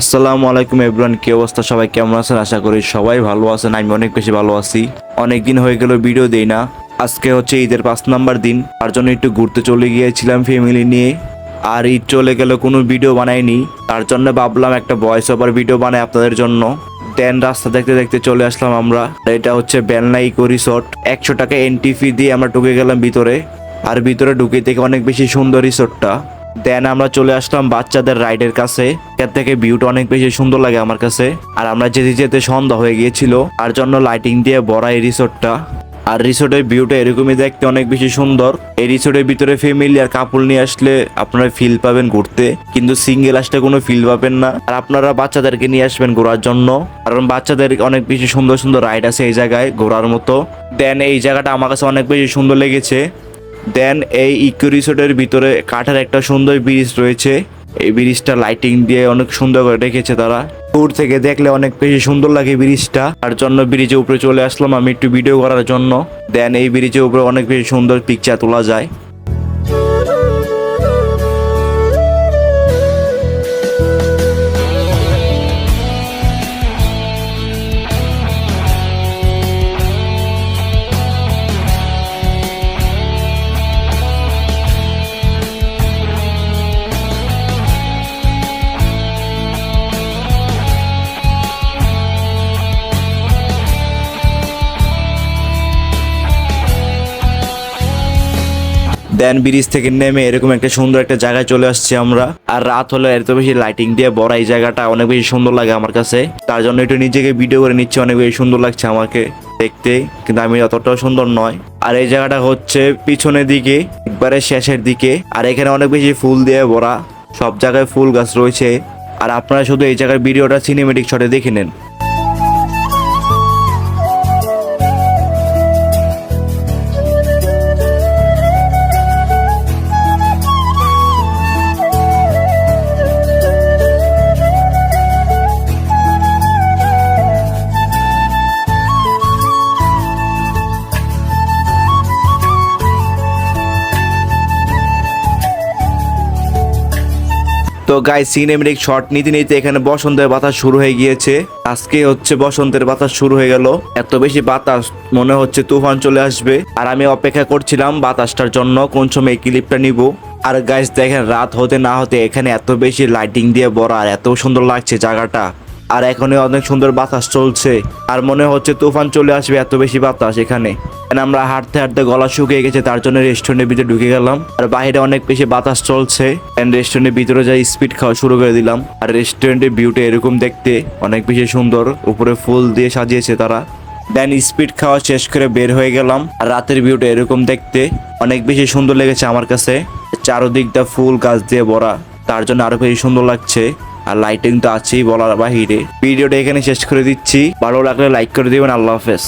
আসসালামু আলাইকুম এভরিওয়ান, কি অবস্থা? সবাই কেমন আছেন? আশা করি সবাই ভালো আছেন। আমি অনেক বেশি ভালো আছি। অনেক দিন হয়ে গেল ভিডিও দেই না। আজকে হচ্ছে ঈদের 5 নাম্বার দিন, তার জন্য একটু ঘুরতে চলে গিয়েছিলাম ফ্যামিলি নিয়ে। আর ঈদ চলে গেল, কোনো ভিডিও বানাইনি, তার জন্য ভাবলাম একটা ভয়েস ওভার ভিডিও বানাই আপনাদের জন্য। দেন রাস্তা দেখতে দেখতে চলে আসলাম আমরা। এটা হচ্ছে বেলনা ইকো রিসোর্ট। 100 টাকা এন্ট্রি ফি দিয়ে আমরা ঢুকে গেলাম ভিতরে। আর ভিতরে ঢুকে থেকে অনেক বেশি সুন্দর রিসোর্টটা। দেন আমরা চলে আসলাম বাচ্চাদের রাইডের কাছে। এর থেকে ভিউটা অনেক বেশি সুন্দর লাগে আমার কাছে। আর আমরা যেতে যেতে সন্ধ্যা হয়ে গিয়েছিল, তার জন্য লাইটিং দিয়ে ভরা এই রিসোর্টটা। আর রিসোর্টের ভিউটা এরকমই দেখতে, অনেক বেশি সুন্দর। এই রিসোর্টের ভিতরে ফ্যামিলি আর কাপল নিয়ে আসলে আপনারা ফিল পাবেন ঘুরতে, কিন্তু সিঙ্গেল আসলে কোনো ফিল পাবেন না। আর আপনারা বাচ্চাদেরকে নিয়ে আসবেন ঘোরার জন্য, কারণ বাচ্চাদের অনেক বেশি সুন্দর সুন্দর রাইড আছে এই জায়গায় ঘোরার মতো। দেন এই জায়গাটা আমার কাছে অনেক বেশি সুন্দর লেগেছে। দেন এই ইকো রিসোর্টের ভিতরে কাঠের একটা সুন্দর ব্রিজ রয়েছে। এই ব্রিজটা লাইটিং দিয়ে অনেক সুন্দর করে রেখেছে তারা। দূর থেকে দেখলে অনেক বেশি সুন্দর লাগে ব্রিজটা, তার জন্য ব্রিজের উপরে চলে আসলাম আমি একটু ভিডিও করার জন্য। দেন এই ব্রিজের উপরে অনেক বেশি সুন্দর পিকচার তোলা যায়। দেন ব্রিজ থেকে নেমে এরকম একটা সুন্দর একটা জায়গায় চলে আসছি আমরা। আর রাত হলে এত বেশি লাইটিং দিয়ে ভরা এই জায়গাটা অনেক বেশি সুন্দর লাগে আমার কাছে, তার জন্য একটু নিজেকে ভিডিও করে নিচ্ছি। অনেক বেশি সুন্দর লাগছে আমাকে দেখতে, কিন্তু আমি অতটাও সুন্দর নয়। আর এই জায়গাটা হচ্ছে পিছনের দিকে, একবারে শেষের দিকে। আর এখানে অনেক বেশি ফুল দিয়ে ভরা, সব জায়গায় ফুল গাছ রয়েছে। আর আপনারা শুধু এই জায়গার ভিডিওটা সিনেমেটিক শটে দেখে নেন। তো গাইস, সিনেমেটিক শট নিতে নিতে এখানে বসন্তের বাতাস শুরু হয়ে গিয়েছে। আজকে হচ্ছে বসন্তের বাতাস শুরু হয়ে গেল। এত বেশি বাতাস, মনে হচ্ছে তুফান চলে আসবে। আর আমি অপেক্ষা করছিলাম বাতাসটার জন্য, কোন সময় এই ক্লিপটা নিব। আর গাইস দেখেন, রাত হতে না হতে এখানে এত বেশি লাইটিং দিয়ে ভরা, আর এত সুন্দর লাগছে জায়গাটা। আর এখনই অনেক সুন্দর বাতাস চলছে, আর মনে হচ্ছে তুফান চলে আসবে, এত বেশি বাতাস এখানে। আমরা হাঁটতে হাঁটতে গলা শুকিয়ে গেছে, তার জন্য রেস্টুরেন্টের ভিতরে ঢুকে গেলাম। আর বাইরে অনেক বেশি বাতাস চলছে। রেস্টুরেন্টের ভিতরে যাই স্পিড খাওয়া শুরু করে দিলাম। আর রেস্টুরেন্টের ভিউটা এরকম দেখতে, অনেক বেশি সুন্দর। উপরে ফুল দিয়ে সাজিয়েছে তারা। দেন স্পিড খাওয়া শেষ করে বের হয়ে গেলাম। আর রাতের ভিউটা এরকম দেখতে অনেক বেশি সুন্দর লেগেছে আমার কাছে। চারদিকটা ফুল গাছ দিয়ে ভরা, তার জন্য আরো বেশি সুন্দর লাগছে। আর লাইটিং তো আছেই বলার বাহিরে। ভিডিওটা এখানে শেষ করে দিচ্ছি। ভালো লাগলে লাইক করে দিবেন। আল্লাহ হাফেজ।